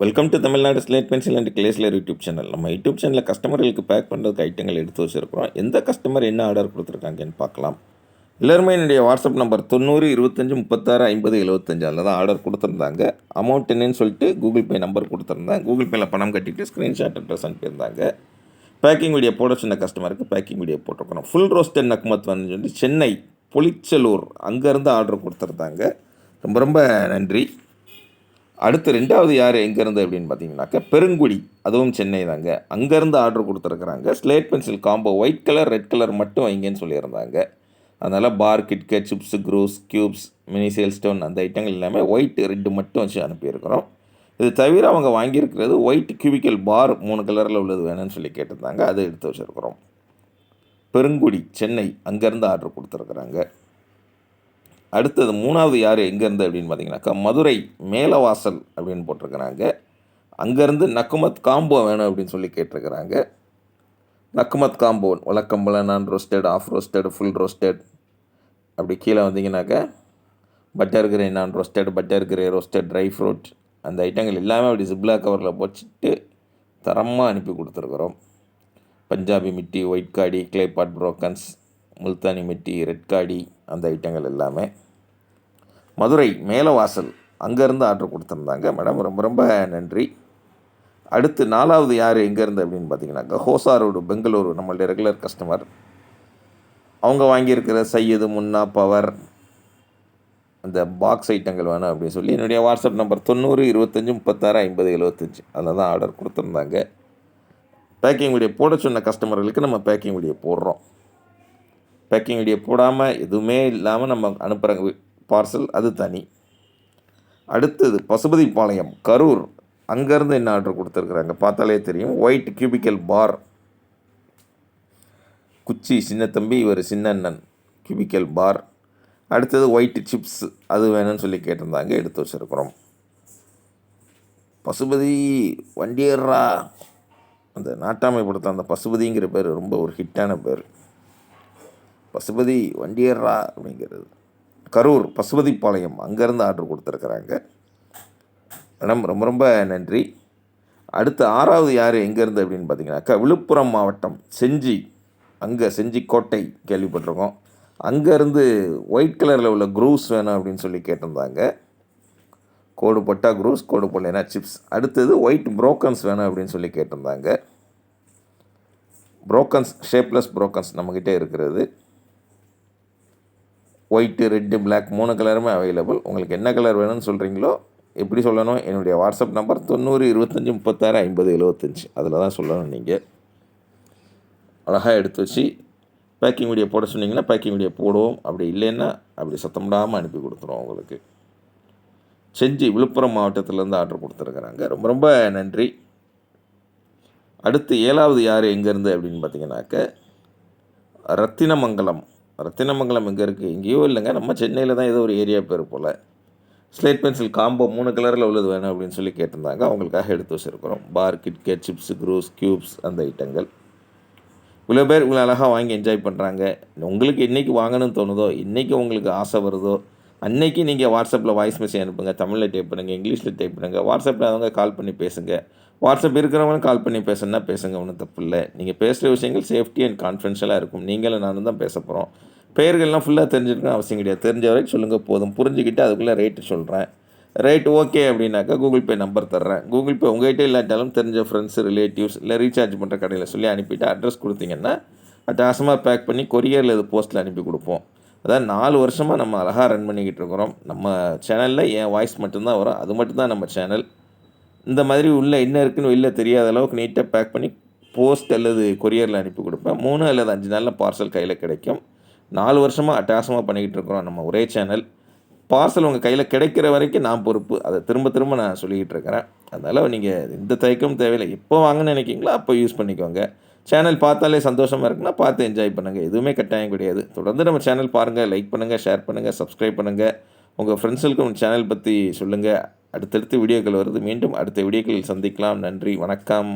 Welcome to Tamil Nadu slate pencil and கிளேஸ்லர் YouTube channel. நம்ம YouTube சேனலில் கஸ்டமர்களுக்கு பேக் பண்ணுறதுக்கு ஐட்டங்கள் எடுத்து வச்சுருக்கிறோம். எந்த கஸ்டமர் என்ன ஆர்டர் கொடுத்துருக்காங்கன்னு பார்க்கலாம். எல்லாருமே என்னுடைய வாட்ஸ்அப் நம்பர் 90 25 36 50 75 அதில் தான் ஆர்டர் கொடுத்துருந்தாங்க. அமௌண்ட் என்னன்னு சொல்லிட்டு கூகுள் பே நம்பர் கொடுத்துருந்தேன். கூகுள் பேயில் பணம் கட்டிட்டு ஸ்க்ரீன்ஷாட் அட்ரஸ் அனுப்பியிருந்தாங்க. பேக்கிங் வீடியோ போட சொன்ன கஸ்டமருக்கு பேக்கிங் வீடியோ போட்டிருக்கணும். ஃபுல் ரோஸ்டட் நக்குமத் வந்து சொல்லி சென்னை பொலிச்சலூர் அங்கேருந்து ஆர்டர் கொடுத்துருந்தாங்க. ரொம்ப ரொம்ப நன்றி. அடுத்து ரெண்டாவது யார் எங்கேருந்து அப்படின்னு பார்த்தீங்கன்னாக்கா பெருங்குடி, அதுவும் சென்னை தாங்க. அங்கேருந்து ஆர்டர் கொடுத்துருக்குறாங்க. Slate pencil combo white colour red colour மட்டும் வைங்கன்னு சொல்லியிருந்தாங்க. அதனால் பார், கிட்கேட், சிப்ஸ், க்ரூஸ், க்யூப்ஸ், மினி சேல் ஸ்டோன் அந்த ஐட்டங்கள் எல்லாமே ஒயிட் ரெட்டு மட்டும் வச்சு அனுப்பியிருக்கிறோம். இது தவிர அவங்க வாங்கியிருக்கிறது ஒயிட் கியூபிக்கல் பார் 3 கலரில் உள்ளது வேணும்னு சொல்லி கேட்டிருந்தாங்க. அதை எடுத்து வச்சுருக்குறோம். பெருங்குடி சென்னை அங்கேருந்து ஆர்டர் கொடுத்துருக்குறாங்க. அடுத்தது மூணாவது யார் எங்கேருந்து அப்படின்னு பார்த்தீங்கன்னாக்கா மதுரை மேலவாசல் அப்படின்னு போட்டிருக்கிறாங்க. அங்கேருந்து நக்குமத் காம்போ வேணும் அப்படின்னு சொல்லி கேட்டிருக்கிறாங்க. நக்குமத் காம்போ வழக்கம் போல் non roasted, half roasted, full roasted, அப்படி கீழே வந்தீங்கன்னாக்கா பட்டர் கிரே நான் ரோஸ்டட், பட்டர் கிரே ரோஸ்டட், ட்ரை ஃப்ரூட் அந்த ஐட்டங்கள் எல்லாமே அப்படி ஜிப்லா கவரில் போச்சுட்டு தரமாக அனுப்பி கொடுத்துருக்குறோம். பஞ்சாபி மிட்டி, ஒயிட் காடி, கிளே பாட் புரோக்கன்ஸ், முல்தானி மிட்டி, ரெட் காடி அந்த ஐட்டங்கள் எல்லாமே. மதுரை மேலவாசல் அங்கேருந்து ஆர்டர் கொடுத்துருந்தாங்க. மேடம் ரொம்ப ரொம்ப நன்றி. அடுத்து நாலாவது யார் எங்கேருந்து அப்படின்னு பார்த்தீங்கன்னாக்கா ஹோசா ரோடு பெங்களூரு, நம்மளுடைய ரெகுலர் கஸ்டமர். அவங்க வாங்கியிருக்கிற சையது, முன்னா, பவர் அந்த பாக்ஸ் ஐட்டங்கள் வேணும் அப்படின்னு சொல்லி என்னுடைய வாட்ஸ்அப் நம்பர் 90 25 36 50 75 அதில் தான் ஆர்டர் கொடுத்துருந்தாங்க. பேக்கிங் வீடியோ போட சொன்ன கஸ்டமர்களுக்கு நம்ம பேக்கிங் வீடியோ போடுறோம். பேக்கிங் வீடியோ போடாமல் எதுவுமே இல்லாமல் நம்ம அனுப்புகிற பார்சல் அது தனி. அடுத்தது பசுபதிபாளையம் கரூர் அங்கேருந்து என்ன ஆர்டர் கொடுத்துருக்குறாங்க பார்த்தாலே தெரியும். ஒயிட் கியூபிக்கல் பார், குச்சி சின்னத்தம்பி, இவர் சின்னண்ணன் கியூபிக்கல் பார். அடுத்தது ஒயிட் சிப்ஸ் அது வேணும்னு சொல்லி கேட்டிருந்தாங்க, எடுத்து வச்சுருக்குறோம். பசுபதி வண்டியர்ரா அந்த நாட்டாமை படுத்த அந்த பசுபதிங்கிற பேர் ரொம்ப ஒரு ஹிட்டான பேர். பசுபதி வண்டியர்ரா அப்படிங்கிறது கரூர் பசுபதிபாளையம் அங்கேருந்து ஆர்டர் கொடுத்துருக்குறாங்க. மேடம் ரொம்ப ரொம்ப நன்றி. அடுத்து ஆறாவது யார் எங்கேருந்து அப்படின்னு பார்த்தீங்கன்னாக்கா விழுப்புரம் மாவட்டம் செஞ்சி, அங்கே செஞ்சி கோட்டை கேள்விப்பட்டிருக்கோம். அங்கேருந்து ஒயிட் கலரில் உள்ள க்ரூஸ் வேணும் அப்படின்னு சொல்லி கேட்டிருந்தாங்க. கோடு போட்டால் க்ரூஸ், கோடு போடலைன்னா சிப்ஸ். அடுத்தது ஒயிட் புரோக்கன்ஸ் வேணும் அப்படின்னு சொல்லி கேட்டிருந்தாங்க. புரோக்கன்ஸ் ஷேப்லெஸ் புரோக்கன்ஸ் நம்மக்கிட்டே இருக்கிறது. ஒயிட்டு, ரெட்டு, பிளாக் 3 கலருமே அவைலபிள். உங்களுக்கு என்ன கலர் வேணும்னு சொல்கிறீங்களோ, எப்படி சொல்லணும், என்னுடைய வாட்ஸ்அப் நம்பர் 90 25 36 50 75 அதில் தான் சொல்லணும். நீங்கள் அழகாக எடுத்து வச்சு பேக்கிங் வீடியோ போட சொன்னீங்கன்னா பேக்கிங் வீடியோ போடுவோம். அப்படி இல்லைன்னா அப்படி சத்தமிடாமல் அனுப்பி கொடுத்துருவோம் உங்களுக்கு. செஞ்சி விழுப்புரம் மாவட்டத்திலேருந்து ஆர்டர் கொடுத்துருக்குறாங்க. ரொம்ப ரொம்ப நன்றி. அடுத்து ஏழாவது யார் எங்கேருந்து அப்படின்னு பார்த்தீங்கன்னாக்க ரத்தினமங்கலம். ரத்தினமங்கலம் எங்கே இருக்குது? எங்கேயோ இல்லைங்க, நம்ம சென்னையில் தான் ஏதோ ஒரு ஏரியா பேர் போல். ஸ்லேட் பென்சில் காம்போ 3 கலரில் உள்ளது வேணும் அப்படின்னு சொல்லி கேட்டிருந்தாங்க. அவங்களுக்காக எடுத்து வச்சுருக்கிறோம். பார், கிட்கேட், சிப்ஸ், க்ரூஸ், க்யூப்ஸ் அந்த ஐட்டங்கள். இவ்வளோ பேர் இவ்வளோ அழகாக வாங்கி என்ஜாய் பண்ணுறாங்க. உங்களுக்கு என்றைக்கு வாங்கணும்னு தோணுதோ, இன்றைக்கி உங்களுக்கு ஆசை வருதோ அன்றைக்கி நீங்கள் வாட்ஸ்அப்பில் வாய்ஸ் மெசேஜ் அனுப்புங்க. தமிழில் டைப் பண்ணுங்கள், இங்கிலீஷில் டைப் பண்ணுங்கள். வாட்ஸ்அப்பில் அவங்க கால் பண்ணி பேசுங்க. வாட்ஸ்அப் இருக்கிறவங்க கால் பண்ணி பேசுனா பேசுங்க, ஒன்றும் தப்பு இல்லை. நீங்கள் பேசுகிற விஷயங்கள் சேஃப்டி அண்ட் கான்ஃபிடென்ஷியலாக இருக்கும். நீங்களும் நானும் தான் பேச போகிறோம். பெயர்கள்லாம் ஃபுல்லாக தெரிஞ்சுக்கணும் அவசியம் கிடையாது. தெரிஞ்ச வரைக்கும் சொல்லுங்கள் போதும். புரிஞ்சுக்கிட்டு அதுக்குள்ளே ரேட்டு சொல்கிறேன். ரேட் ஓகே அப்படின்னாக்கா கூகுள் பே நம்பர் தர்றேன். கூகுள் பே உங்கள்கிட்ட இல்லாட்டாலும் தெரிஞ்ச ஃப்ரெண்ட்ஸு, ரிலேட்டிவ்ஸ் இல்லை ரீசார்ஜ் பண்ணுற கடையில் சொல்லி அனுப்பிவிட்டு அட்ரஸ் கொடுத்தீங்கன்னா அட்டகாசமாக பேக் பண்ணி கொரியரில் இது போஸ்ட்டில் அனுப்பி கொடுப்போம். அதான் 4 வருஷமாக நம்ம அழகாக ரன் பண்ணிக்கிட்டு இருக்கிறோம். நம்ம சேனலில் என் வாய்ஸ் மட்டும்தான் வரும். அது மட்டும்தான் நம்ம சேனல். இந்த மாதிரி உள்ள என்ன இருக்குன்னு வெளில தெரியாத அளவுக்கு நீட்டாக பேக் பண்ணி போஸ்ட் அல்லது கொரியரில் அனுப்பி கொடுப்பேன். 3 அல்லது 5 நாளில் பார்சல் கையில் கிடைக்கும். 4 வருஷமாக அட்டகாசமாக பண்ணிக்கிட்டு இருக்கிறோம் நம்ம ஒரே சேனல். பார்சல் உங்கள் கையில் கிடைக்கிற வரைக்கும் நான் பொறுப்பு. அதை திரும்ப திரும்ப நான் சொல்லிக்கிட்டு இருக்கிறேன். அதனால் நீங்கள் எந்த தயக்கமும் தேவையில்லை. எப்போ வாங்கன்னு நினைக்கிங்களோ அப்போ யூஸ் பண்ணிக்கோங்க. சேனல் பார்த்தாலே சந்தோஷமாக இருக்குன்னா பார்த்து என்ஜாய் பண்ணுங்கள். எதுவுமே கட்டாயம் கிடையாது. தொடர்ந்து நம்ம சேனல் பாருங்கள், லைக் பண்ணுங்கள், ஷேர் பண்ணுங்கள், சப்ஸ்கிரைப் பண்ணுங்கள். உங்கள் ஃப்ரெண்ட்ஸுக்கு உங்கள் சேனல் பற்றி சொல்லுங்கள். அடுத்தடுத்து வீடியோக்கள் வருது. மீண்டும் அடுத்த வீடியோக்களில் சந்திக்கலாம். நன்றி, வணக்கம்.